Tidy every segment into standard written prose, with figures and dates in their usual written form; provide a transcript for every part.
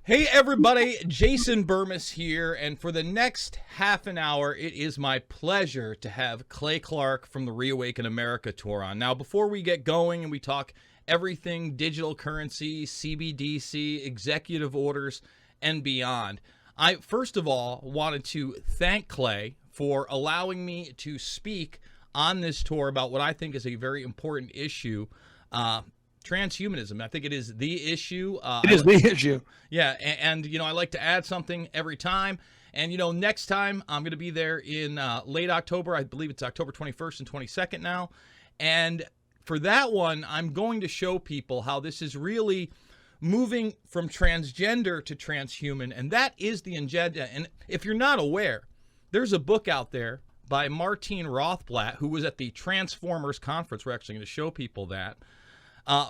Hey everybody, Jason Bermas here, and for the next half an hour, it is my pleasure to have Clay Clark from the Reawaken America tour on. Now, before we get going and we talk everything digital currency, CBDC, executive orders, and beyond, I first of all wanted to thank Clay for allowing me to speak on this tour about what I think is a very important issue, transhumanism. I think it is the issue. It is the issue. Yeah, and I like to add something every time. And next time I'm going to be there in late October. I believe it's October 21st and 22nd now. And for that one, I'm going to show people how this is really moving from transgender to transhuman, and that is the agenda. And if you're not aware, there's a book out there by Martine Rothblatt, who was at the Transformers conference. We're actually going to show people that.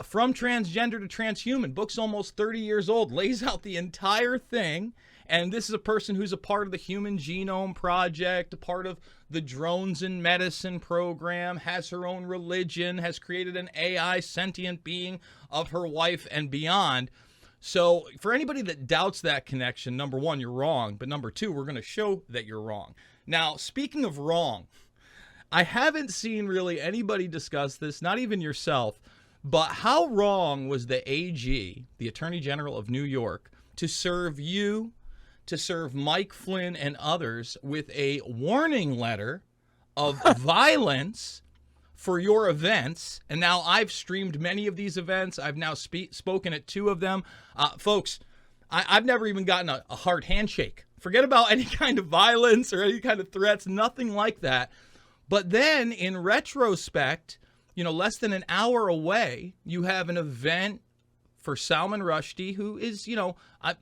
From Transgender to Transhuman, book's almost 30 years old, lays out the entire thing. And this is a person who's a part of the Human Genome Project, a part of the Drones in Medicine program, has her own religion, has created an AI sentient being of her wife and beyond. So for anybody that doubts that connection, number one, you're wrong. But number two, we're going to show that you're wrong. Now, speaking of wrong, I haven't seen really anybody discuss this, not even yourself. But how wrong was the AG, the Attorney General of New York, to serve you, to serve Mike Flynn and others with a warning letter of violence for your events? And now I've streamed many of these events. I've now spoken at two of them. Folks, I've never even gotten a hard handshake. Forget about any kind of violence or any kind of threats, nothing like that. But then in retrospect, less than an hour away, you have an event for Salman Rushdie, who is,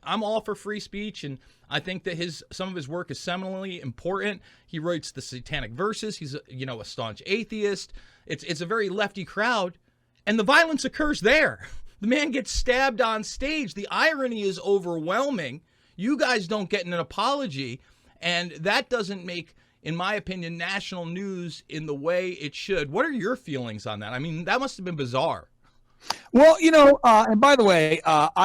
I'm all for free speech, and I think that some of his work is seminally important. He writes the Satanic Verses. He's, a staunch atheist. It's a very lefty crowd, and the violence occurs there. The man gets stabbed on stage. The irony is overwhelming. You guys don't get an apology, and that doesn't make, in my opinion, national news in the way it should. What are your feelings on that? I mean, that must have been bizarre. Well, and by the way,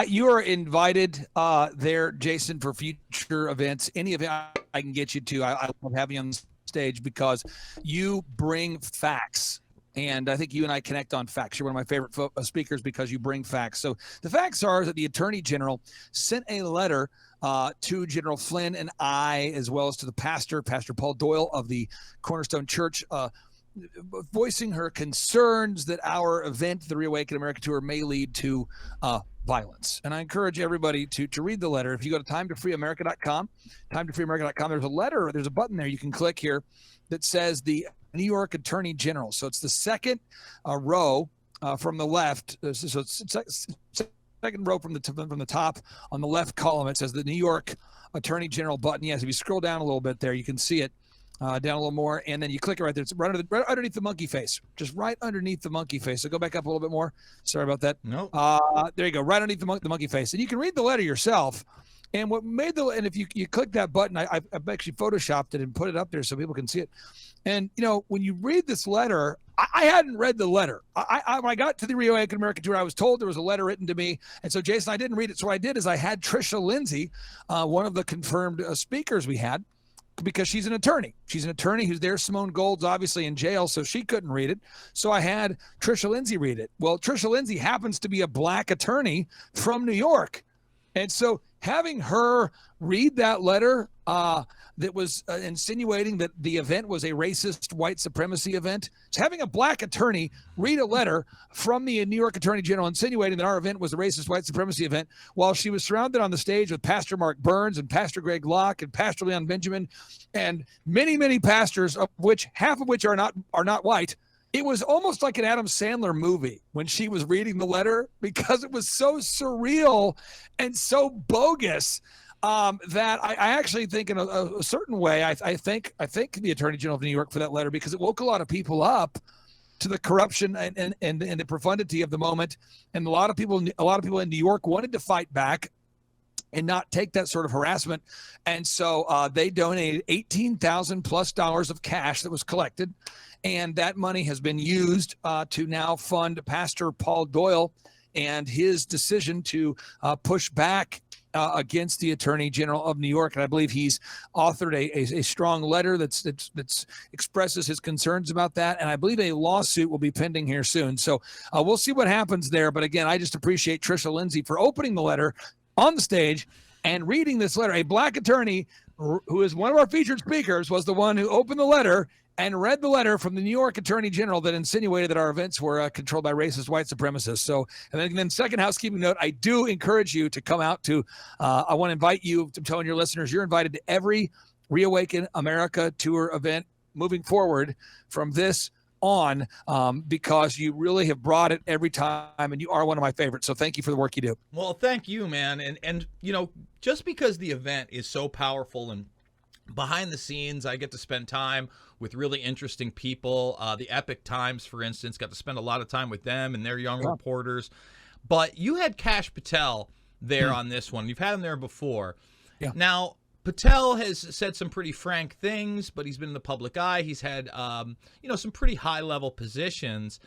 you are invited there, Jason, for future events. Any event I can get you to, I love having you on stage because you bring facts. And I think you and I connect on facts. You're one of my favorite speakers because you bring facts. So the facts are that the Attorney General sent a letter to General Flynn and I, as well as to the Pastor Paul Doyle of the Cornerstone Church, voicing her concerns that our event, the Reawaken America Tour, may lead to violence. And I encourage everybody to read the letter. If you go to timetofreeamerica.com, there's a button there you can click here that says the New York Attorney General. So it's the second row from the left. So it's second row from the top on the left column. It says the New York Attorney General button. Yes, if you scroll down a little bit there, you can see it down a little more, and then you click it right there. It's right underneath the monkey face, just right underneath the monkey face. So go back up a little bit more. Sorry about that. No. There you go, right underneath the monkey face, and you can read the letter yourself. And what made and if you click that button, I've actually photoshopped it and put it up there so people can see it. And when you read this letter, I hadn't read the letter. When I got to the Reawaken America Tour, I was told there was a letter written to me. And so, Jason, I didn't read it. So what I did is I had Trisha Lindsay, one of the confirmed speakers we had, because she's an attorney. She's an attorney who's there. Simone Gold's obviously in jail, so she couldn't read it. So I had Trisha Lindsay read it. Well, Trisha Lindsay happens to be a black attorney from New York. And so having her read that letter that was insinuating that the event was a racist white supremacy event, so having a black attorney read a letter from the New York Attorney General insinuating that our event was a racist white supremacy event, while she was surrounded on the stage with Pastor Mark Burns and Pastor Greg Locke and Pastor Leon Benjamin and many, many pastors, of which half of which are not white. It was almost like an Adam Sandler movie when she was reading the letter, because it was so surreal and so bogus that I actually think in a certain way, I thank the Attorney General of New York for that letter, because it woke a lot of people up to the corruption and the profundity of the moment. And a lot of people in New York wanted to fight back and not take that sort of harassment. And so they donated $18,000+ of cash that was collected. And that money has been used to now fund Pastor Paul Doyle and his decision to push back against the Attorney General of New York, and I believe he's authored a strong letter that's expresses his concerns about that, and I believe a lawsuit will be pending here soon. So we'll see what happens there. But again, I just appreciate Trisha Lindsay for opening the letter on the stage and reading this letter. A black attorney who is one of our featured speakers was the one who opened the letter and read the letter from the New York Attorney General that insinuated that our events were controlled by racist white supremacists. So, and then second housekeeping note, I do encourage you to come out to, I want to invite you to telling your listeners, you're invited to every Reawaken America tour event moving forward from this on, because you really have brought it every time, and you are one of my favorites. So thank you for the work you do. Well, thank you, man. And you know, just because the event is so powerful and behind the scenes, I get to spend time with really interesting people. The Epic Times, for instance, got to spend a lot of time with them and their young reporters. But you had Kash Patel there on this one. You've had him there before. Yeah. Now, Patel has said some pretty frank things, but he's been in the public eye. He's had, you know, some pretty high-level positions.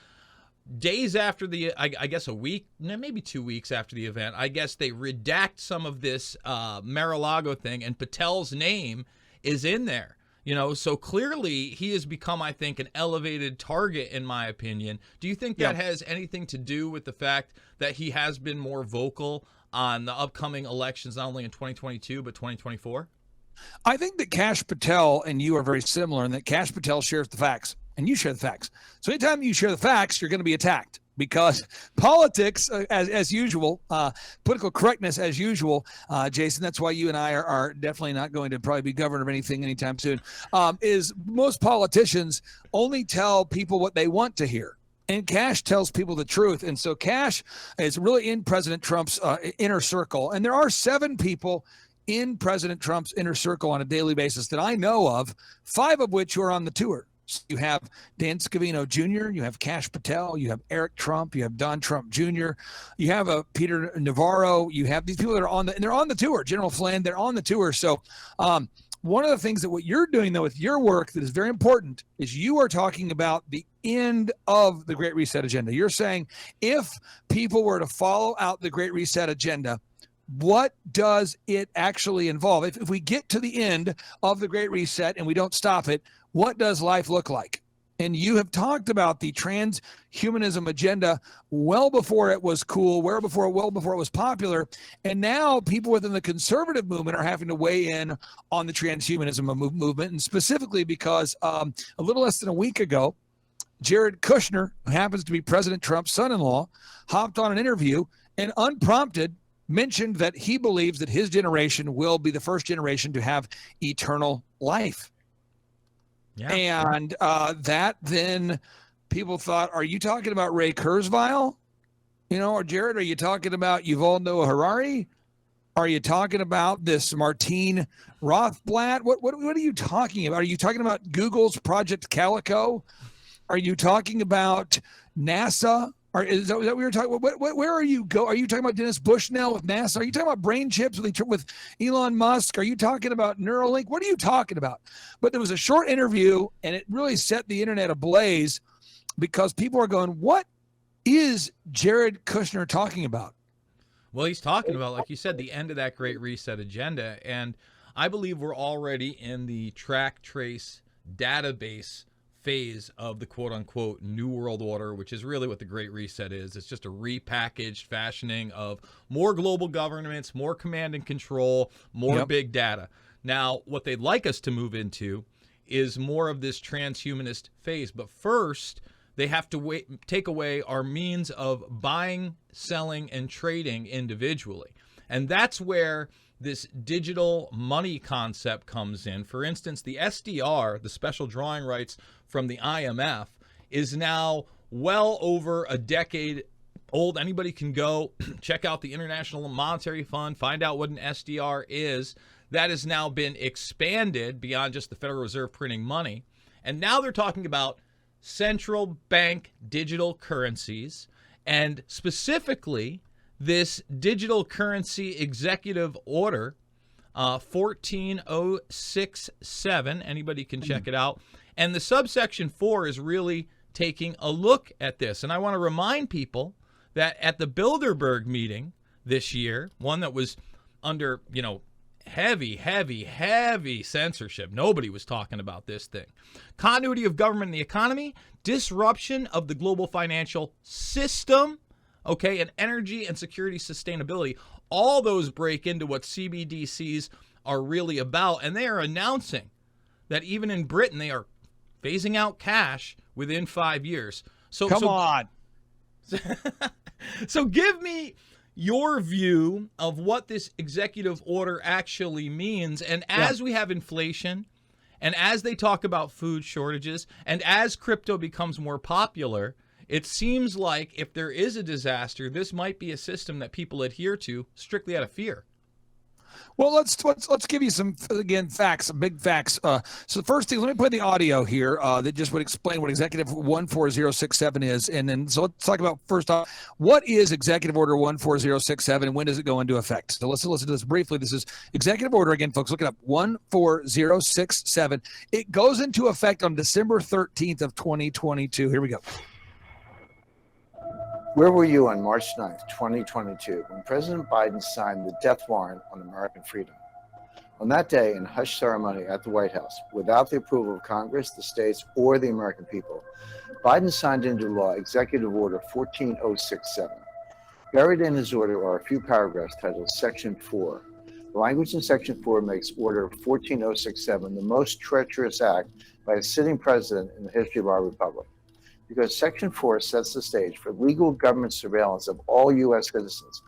Days after the, I guess a week, maybe 2 weeks after the event, I guess they redact some of this Mar-a-Lago thing, and Patel's name is in there. You know, so clearly he has become, I think, an elevated target, in my opinion. Do you think that has anything to do with the fact that he has been more vocal on the upcoming elections, not only in 2022, but 2024? I think that Kash Patel and you are very similar in that Kash Patel shares the facts and you share the facts. So anytime you share the facts, you're going to be attacked, because politics, as usual, political correctness as usual, Jason, that's why you and I are definitely not going to probably be governed of anything anytime soon, is most politicians only tell people what they want to hear. And Kash tells people the truth. And so Kash is really in President Trump's inner circle. And there are 7 people in President Trump's inner circle on a daily basis that I know of, 5 of which are on the tour. So you have Dan Scavino Jr., you have Kash Patel, you have Eric Trump, you have Don Trump Jr., you have Peter Navarro, you have these people that are on and they're on the tour. General Flynn, they're on the tour. So one of the things that what you're doing, though, with your work that is very important is you are talking about the end of the Great Reset agenda. You're saying if people were to follow out the Great Reset agenda, what does it actually involve? If we get to the end of the Great Reset and we don't stop it, what does life look like? And you have talked about the transhumanism agenda well before it was cool, well before it was popular. And now people within the conservative movement are having to weigh in on the transhumanism movement. And specifically because a little less than a week ago, Jared Kushner, who happens to be President Trump's son-in-law, hopped on an interview and unprompted mentioned that he believes that his generation will be the first generation to have eternal life. Yeah. And that then people thought, are you talking about Ray Kurzweil? You know, or Jared, are you talking about Yuval Noah Harari? Are you talking about this Martine Rothblatt? What are you talking about? Are you talking about Google's Project Calico? Are you talking about NASA? Or is that what we were talking about? Where are you go? Are you talking about Dennis Bushnell with NASA? Are you talking about brain chips with Elon Musk? Are you talking about Neuralink? What are you talking about? But there was a short interview, and it really set the internet ablaze because people are going, what is Jared Kushner talking about? Well, he's talking about, like you said, the end of that Great Reset agenda. And I believe we're already in the track trace database phase of the quote-unquote New World Order, which is really what the Great Reset is. It's just a repackaged fashioning of more global governments, more command and control, more big data. Now, what they'd like us to move into is more of this transhumanist phase. But first, they have to take away our means of buying, selling, and trading individually. And that's where this digital money concept comes in. For instance, the SDR, the special drawing rights from the IMF, is now well over a decade old. Anybody can go check out the International Monetary Fund, find out what an SDR is. That has now been expanded beyond just the Federal Reserve printing money. And now they're talking about central bank digital currencies, and specifically this digital currency executive order 14067. Anybody can check it out. And the subsection 4 is really taking a look at this. And I want to remind people that at the Bilderberg meeting this year, one that was under, heavy censorship. Nobody was talking about this thing. Continuity of government and the economy, disruption of the global financial system, okay, and energy and security sustainability. All those break into what CBDCs are really about, and they are announcing that even in Britain, they are phasing out cash within 5 years. Come on. So give me your view of what this executive order actually means. And as we have inflation, and as they talk about food shortages, and as crypto becomes more popular, it seems like if there is a disaster, this might be a system that people adhere to strictly out of fear. Well, let's give you some, again, facts, some big facts. So the first thing, let me put the audio here that just would explain what Executive 14067 is. And then, so let's talk about, first off, what is Executive Order 14067 and when does it go into effect? So let's listen to this briefly. This is Executive Order, again, folks, look it up, 14067. It goes into effect on December 13th of 2022. Here we go. Where were you on March 9th, 2022, when President Biden signed the death warrant on American freedom? On that day, in hush ceremony at the White House, without the approval of Congress, the states, or the American people, Biden signed into law Executive Order 14067. Buried in his order are a few paragraphs titled Section 4. The language in Section 4 makes Order 14067 the most treacherous act by a sitting president in the history of our republic, because Section 4 sets the stage for legal government surveillance of all U.S. citizens,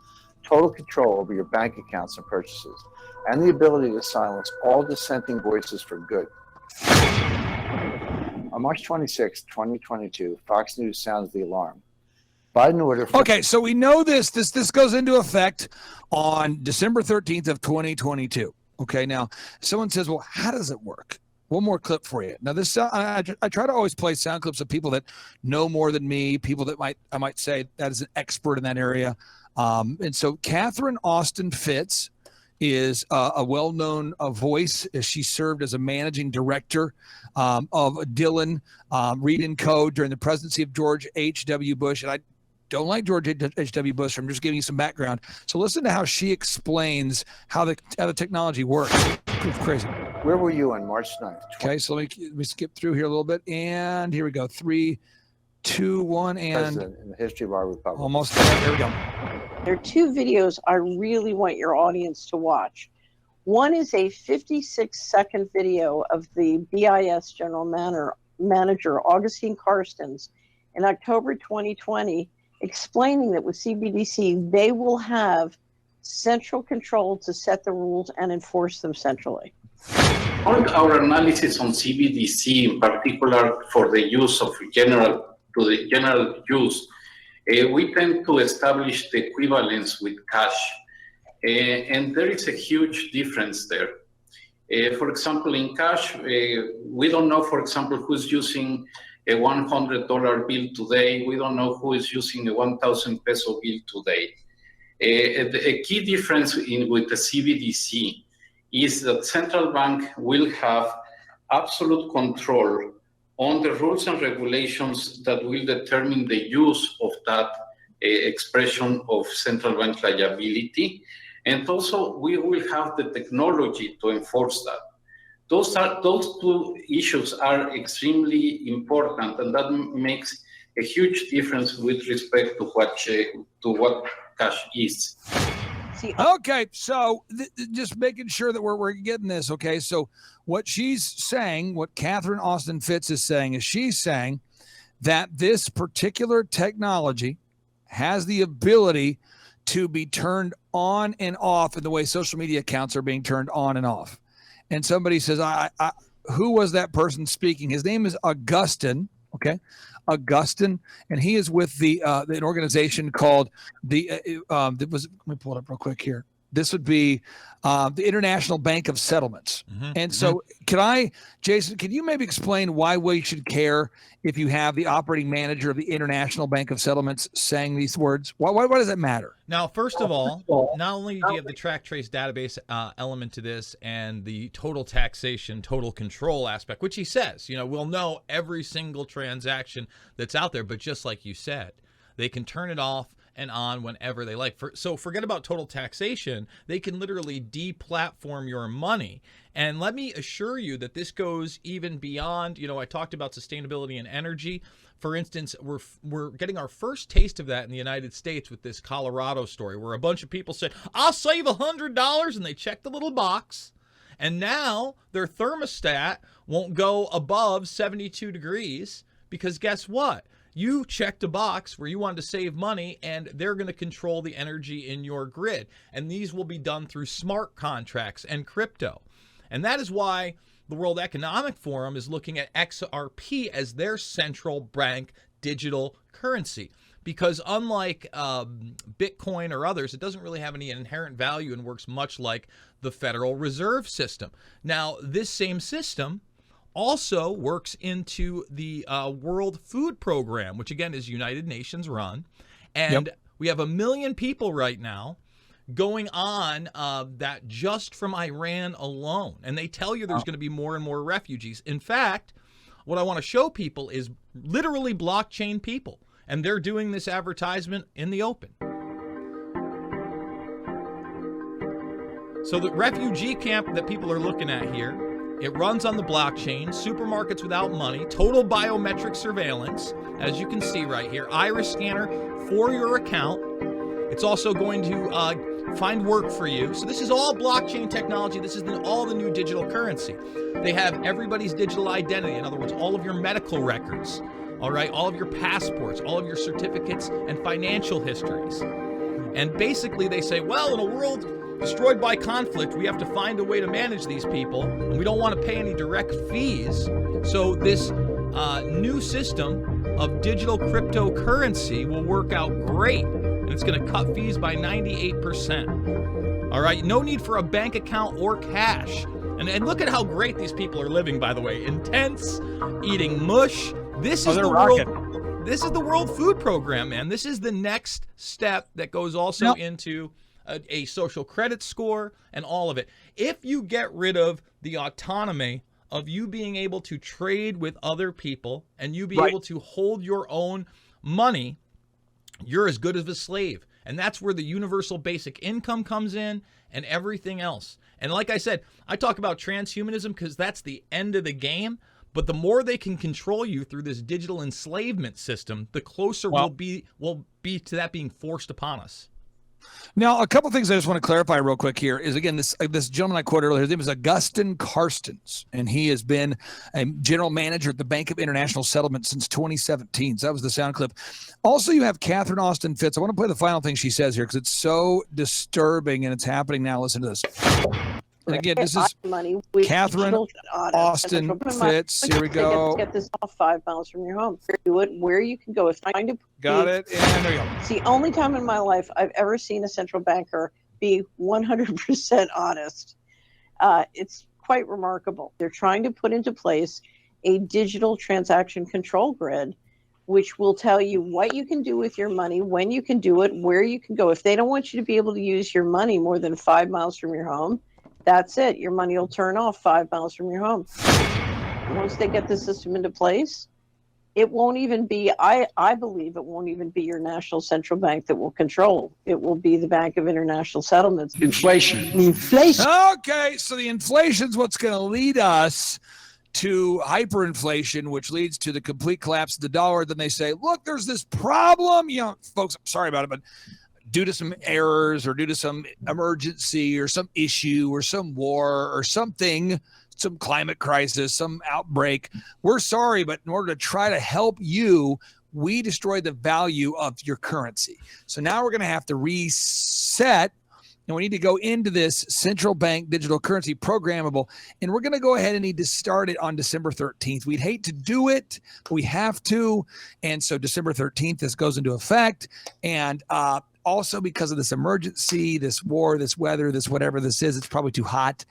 total control over your bank accounts and purchases, and the ability to silence all dissenting voices for good. On March 26, 2022, Fox News sounds the alarm. Biden order. Okay, so we know this goes into effect on December 13th of 2022. Okay, now someone says, well, how does it work? One more clip for you. Now, this I try to always play sound clips of people that know more than me, people that I might say that is an expert in that area. And so Catherine Austin Fitts is a well-known voice. She served as a managing director of Dylan Read & Co. during the presidency of George H.W. Bush. And I don't like George H.W. Bush. I'm just giving you some background. So listen to how she explains how the technology works. It's crazy. Where were you on March 9th? Okay, so let me skip through here a little bit. And here we go. 3, 2, 1, and President in the history of our republic. Almost there. Here we go. There are two videos I really want your audience to watch. One is a 56-second video of the BIS General Manager, Augustine Carstens, in October 2020, explaining that with CBDC, they will have central control to set the rules and enforce them centrally. All our analysis on CBDC, in particular for the use of general use, we tend to establish the equivalence with cash, and there is a huge difference there. For example, in cash, we don't know, for example, who's using a $100 bill today. We don't know who is using a 1,000 peso bill today. A key difference with the CBDC is that central bank will have absolute control on the rules and regulations that will determine the use of that expression of central bank liability. And also we will have the technology to enforce that. Those two issues are extremely important, and that makes a huge difference with respect to what cash is. Okay, so just making sure that we're getting this. Okay, so what she's saying, what Catherine Austin Fitts is saying, is she's saying that this particular technology has the ability to be turned on and off in the way social media accounts are being turned on and off. And somebody says, who was that person speaking? His name is Augustine. Okay, Augustine, and he is with an organization called let me pull it up real quick here. This would be the International Bank of Settlements. And so Jason, can you maybe explain why we should care if you have the operating manager of the International Bank of Settlements saying these words? Why does that matter? Now, first of all, not only do you have the track trace database element to this and the total taxation, total control aspect, which he says, we'll know every single transaction that's out there, but just like you said, they can turn it off and on whenever they like. So forget about total taxation. They can literally deplatform your money. And let me assure you that this goes even beyond, I talked about sustainability and energy. For instance, we're getting our first taste of that in the United States with this Colorado story, where a bunch of people said, I'll save $100, and they check the little box. And now their thermostat won't go above 72 degrees because guess what? You checked a box where you wanted to save money, and they're going to control the energy in your grid. And these will be done through smart contracts and crypto. And that is why the World Economic Forum is looking at XRP as their central bank digital currency. Because unlike Bitcoin or others, it doesn't really have any inherent value and works much like the Federal Reserve System. Now, this same system also works into the World Food Program, which again is United Nations run. And we have 1 million people right now going on that just from Iran alone. And they tell you there's going to be more and more refugees. In fact, what I want to show people is literally blockchain people. And they're doing this advertisement in the open. So the refugee camp that people are looking at here, it runs on the blockchain, supermarkets without money, total biometric surveillance, as you can see right here, iris scanner for your account. It's also going to find work for you. So this is all blockchain technology. This is all the new digital currency. They have everybody's digital identity. In other words, all of your medical records, all right, all of your passports, all of your certificates and financial histories. And basically they say, well, in a world destroyed by conflict, we have to find a way to manage these people, and we don't want to pay any direct fees. So this new system of digital cryptocurrency will work out great, and it's going to cut fees by 98%. All right, no need for a bank account or cash. And look at how great these people are living, by the way. Intense, eating mush. This is the world. This is the World Food Program, man. This is the next step that goes also into a social credit score and all of it. If you get rid of the autonomy of you being able to trade with other people and you be able to hold your own money, you're as good as a slave. And that's where the universal basic income comes in and everything else. And like I said, I talk about transhumanism because that's the end of the game. But the more they can control you through this digital enslavement system, the closer we'll be to that being forced upon us. Now, a couple things I just want to clarify real quick here is, again, this gentleman I quoted earlier, his name is Augustin Karstens, and he has been a general manager at the Bank of International Settlement since 2017. So that was the sound clip. Also, you have Catherine Austin Fitts. I want to play the final thing she says here because it's so disturbing and it's happening now. Listen to this. And again, this is Catherine Austin Fitts. Here we go. Get this off 5 miles from your home. Do it where you can go. If trying to got it. And there you go. It's the only time in my life I've ever seen a central banker be 100% honest. It's quite remarkable. They're trying to put into place a digital transaction control grid, which will tell you what you can do with your money, when you can do it, where you can go. If they don't want you to be able to use your money more than 5 miles from your home, that's it. Your money will turn off 5 miles from your home. Once they get the system into place, it won't even be, I believe it won't even be your national central bank that will control. It will be the Bank of International Settlements. Inflation. Okay, so the inflation's what's going to lead us to hyperinflation, which leads to the complete collapse of the dollar. Then they say, look, there's this problem. You know, folks, I'm sorry about it, but due to some errors or due to some emergency or some issue or some war or something, some climate crisis, some outbreak, we're sorry, but in order to try to help you, we destroy the value of your currency. So now we're going to have to reset, and we need to go into this central bank digital currency programmable, and we're going to go ahead and need to start it on December 13th. We'd hate to do it, but we have to. And so December 13th, this goes into effect. And also because of this emergency, this war, this weather, this whatever this is, it's probably too hot.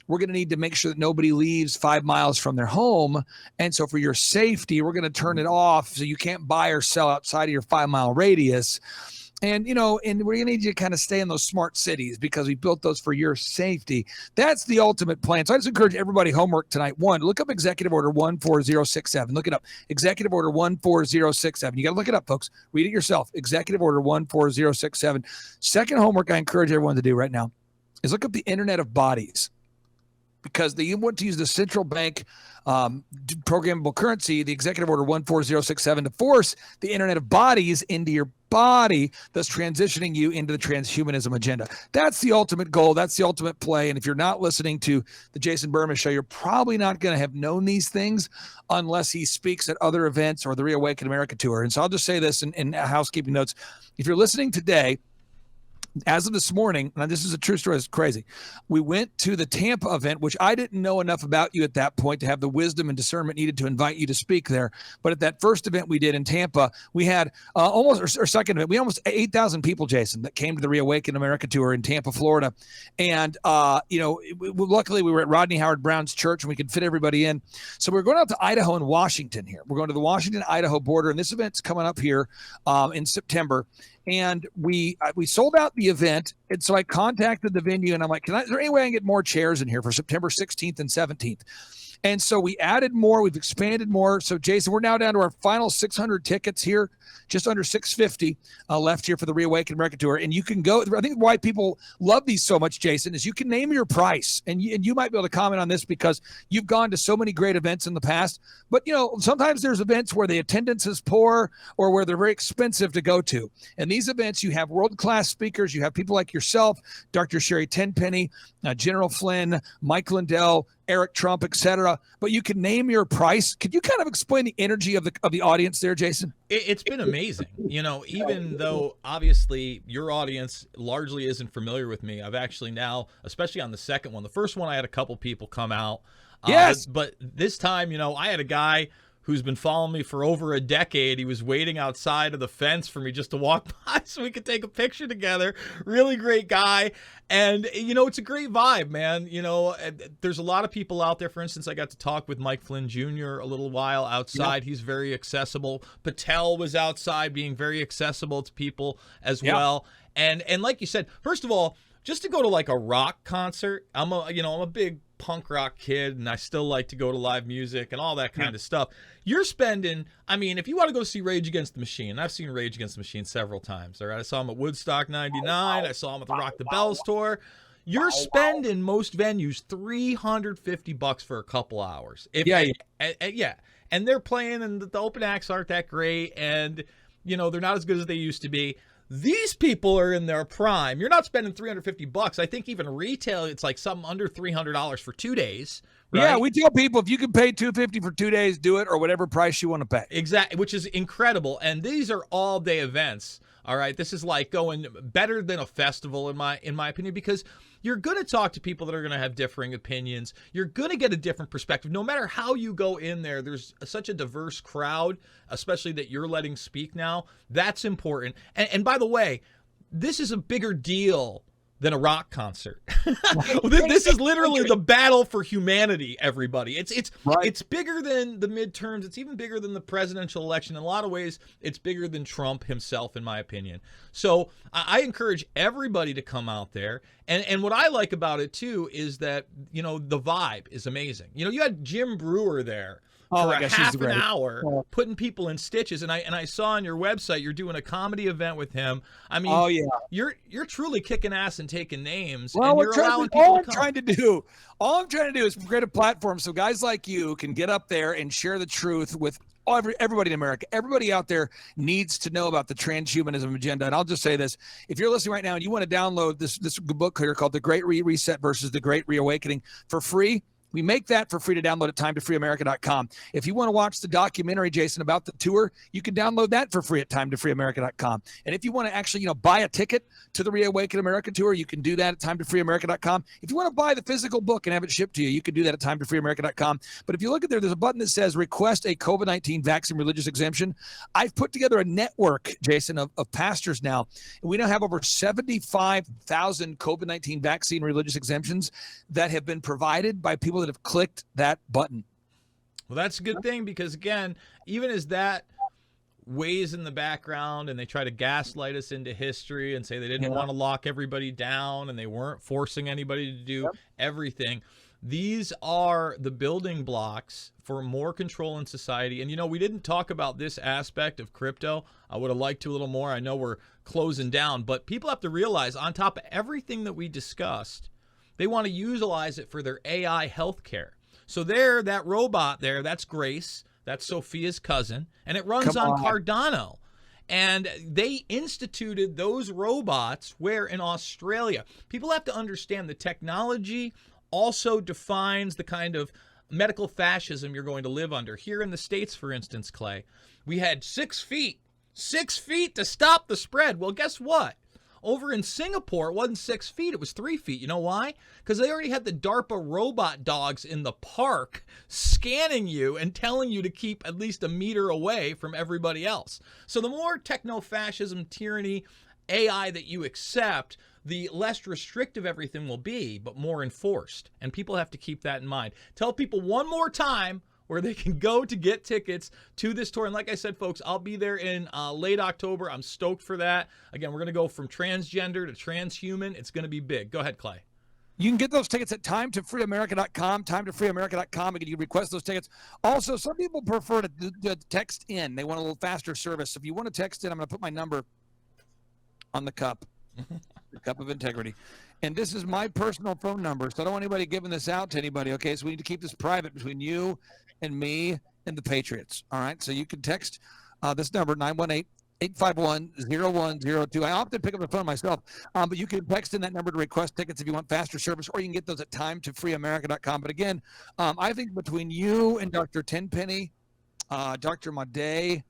We're going to need to make sure that nobody leaves 5 miles from their home. And so for your safety, we're going to turn it off so you can't buy or sell outside of your 5 mile radius. And, and we're going to need you to kind of stay in those smart cities because we built those for your safety. That's the ultimate plan. So I just encourage everybody homework tonight. One, look up Executive Order 14067. Look it up. Executive Order 14067. You got to look it up, folks. Read it yourself. Executive Order 14067. Second homework I encourage everyone to do right now is look up the Internet of Bodies, because they want to use the central bank programmable currency, the Executive Order 14067, to force the Internet of Bodies into your body, thus transitioning you into the transhumanism agenda. That's the ultimate goal. That's the ultimate play. And if you're not listening to the Jason Bermas show, you're probably not going to have known these things unless he speaks at other events or the Reawaken America tour. And so I'll just say this in housekeeping notes. If you're listening today, as of this morning, and this is a true story, it's crazy, we went to the Tampa event, which I didn't know enough about you at that point to have the wisdom and discernment needed to invite you to speak there. But at that first event we did in Tampa, we had second event, we almost 8,000 people, Jason, that came to the Reawaken America tour in Tampa, Florida. And, luckily we were at Rodney Howard Brown's church and we could fit everybody in. So we're going out to Idaho and Washington here. We're going to the Washington-Idaho border, and this event's coming up here in September. And we sold out the event. And so I contacted the venue and I'm like, is there any way I can get more chairs in here for September 16th and 17th? And so we added more, we've expanded more. So Jason, we're now down to our final 600 tickets here, just under 650 left here for the Reawaken America tour. And you can go, I think why people love these so much, Jason, is you can name your price. And you might be able to comment on this because you've gone to so many great events in the past. But, sometimes there's events where the attendance is poor or where they're very expensive to go to. And these events, you have world-class speakers. You have people like yourself, Dr. Sherry Tenpenny, General Flynn, Mike Lindell, Eric Trump, etc. But you can name your price. Could you kind of explain the energy of the audience there, Jason? It's been amazing. Even though obviously your audience largely isn't familiar with me, I've actually now, especially on the second one, the first one I had a couple people come out. Yes. But this time, I had a guy who's been following me for over a decade. He was waiting outside of the fence for me just to walk by so we could take a picture together. Really great guy. And, it's a great vibe, man. There's a lot of people out there. For instance, I got to talk with Mike Flynn Jr. a little while outside. Yep. He's very accessible. Patel was outside being very accessible to people as well. And like you said, first of all, just to go to like a rock concert, I'm a big punk rock kid and I still like to go to live music and all that kind of stuff. You're spending, if you want to go see Rage Against the Machine, I've seen Rage Against the Machine several times. All right. I saw him at Woodstock 99. I saw him at the Rock the Bells tour. You're spending most venues $350 for a couple hours. And they're playing and the open acts aren't that great. And, they're not as good as they used to be. These people are in their prime. You're not spending $350. I think even retail, it's like something under $300 for 2 days. Right? Yeah, we tell people if you can pay $250 for 2 days, do it, or whatever price you want to pay. Exactly, which is incredible. And these are all-day events. All right, this is like going better than a festival in my opinion, because you're going to talk to people that are going to have differing opinions. You're going to get a different perspective. No matter how you go in there, there's such a diverse crowd, especially that you're letting speak now. That's important. And by the way, this is a bigger deal than a rock concert. This is literally the battle for humanity, everybody. It's bigger than the midterms. It's even bigger than the presidential election. In a lot of ways, it's bigger than Trump himself, in my opinion. So I encourage everybody to come out there. And what I like about it, too, is that, the vibe is amazing. You had Jim Brewer there for half an hour putting people in stitches. And I saw on your website you're doing a comedy event with him. You're truly kicking ass and taking names. Well, and you're allowing people all I'm trying to do is create a platform so guys like you can get up there and share the truth with everybody in America. Everybody out there needs to know about the transhumanism agenda. And I'll just say this: if you're listening right now and you want to download this book here called The Great Reset versus The Great Reawakening for free, we make that for free to download at timetofreeamerica.com. If you want to watch the documentary, Jason, about the tour, you can download that for free at timetofreeamerica.com. And if you want to actually, buy a ticket to the Reawaken America tour, you can do that at timetofreeamerica.com. If you want to buy the physical book and have it shipped to you, you can do that at timetofreeamerica.com. But if you look at there's a button that says request a COVID-19 vaccine religious exemption. I've put together a network, Jason, of pastors now. And we now have over 75,000 COVID-19 vaccine religious exemptions that have been provided by people that have clicked that button. Well, that's a good thing because, again, even as that ways in the background, and they try to gaslight us into history and say they didn't want to lock everybody down and they weren't forcing anybody to do everything. These are the building blocks for more control in society. And, you know, we didn't talk about this aspect of crypto. I would have liked to a little more. I know we're closing down, but people have to realize, on top of everything that we discussed, they want to utilize it for their AI healthcare. So there, that robot there, that's Grace. That's Sophia's cousin. And it runs on Cardano. And they instituted those robots where in Australia. People have to understand the technology also defines the kind of medical fascism you're going to live under. Here in the States, for instance, Clay, we had 6 feet to stop the spread. Well, guess what? Over in Singapore, it wasn't 6 feet, it was 3 feet. You know why? Because they already had the DARPA robot dogs in the park scanning you and telling you to keep at least a meter away from everybody else. So the more techno-fascism, tyranny, AI that you accept, the less restrictive everything will be, but more enforced. And people have to keep that in mind. Tell people one more time where they can go to get tickets to this tour. And like I said, folks, I'll be there in late October. I'm stoked for that. Again, we're going to go from transgender to transhuman. It's going to be big. Go ahead, Clay. You can get those tickets at timetofreeamerica.com, timetofreeamerica.com. You can request those tickets. Also, some people prefer to text in. They want a little faster service. So if you want to text in, I'm going to put my number on the cup. The cup of integrity. And this is my personal phone number, so I don't want anybody giving this out to anybody, okay? So we need to keep this private between you and me and the Patriots, all right? So you can text this number, 918-851-0102. I often pick up the phone myself, but you can text in that number to request tickets if you want faster service, or you can get those at timetofreeamerica.com. But again, I think between you and Dr. Tenpenny, Dr. Madej,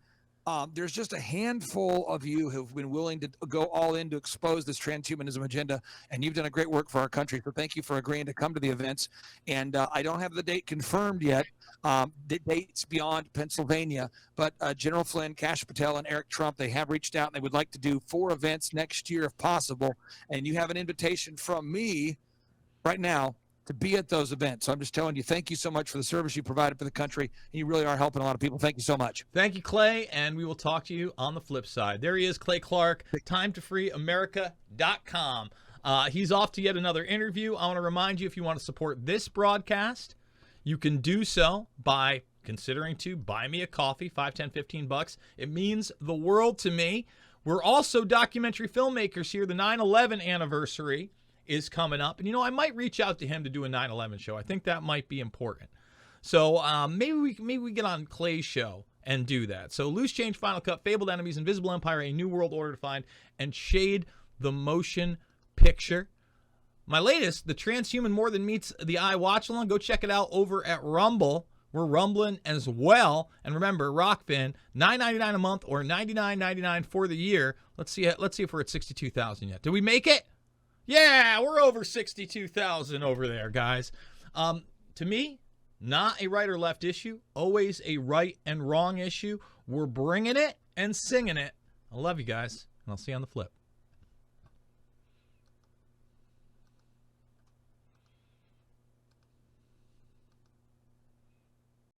there's just a handful of you who've been willing to go all in to expose this transhumanism agenda, and you've done a great work for our country. So thank you for agreeing to come to the events. And I don't have the date confirmed yet. The dates beyond Pennsylvania, but General Flynn, Kash Patel, and Eric Trump, they have reached out and they would like to do 4 events next year if possible. And you have an invitation from me right now to be at those events. So I'm just telling you, thank you so much for the service you provided for the country. And you really are helping a lot of people. Thank you so much. Thank you, Clay, and we will talk to you on the flip side. There he is, Clay Clark, timetofreeamerica.com. He's off to yet another interview. I want to remind you, if you want to support this broadcast, you can do so by considering to buy me a coffee, $5, $10, $15. It means the world to me. We're also documentary filmmakers here. The 9/11 anniversary is coming up. And, you know, I might reach out to him to do a 9/11 show. I think that might be important. So maybe we get on Clay's show and do that. So Loose Change, Final Cut, Fabled Enemies, Invisible Empire, A New World Order to Find, and Shade the Motion Picture. My latest, The Transhuman More Than Meets the Eye Watch Along. Go check it out over at Rumble. We're rumbling as well. And remember, Rockfin, $9.99 a month or $99.99 for the year. Let's see if we're at 62,000 yet. Did we make it? Yeah, we're over 62,000 over there, guys. To me, not a right or left issue, always a right and wrong issue. We're bringing it and singing it. I love you guys, and I'll see you on the flip.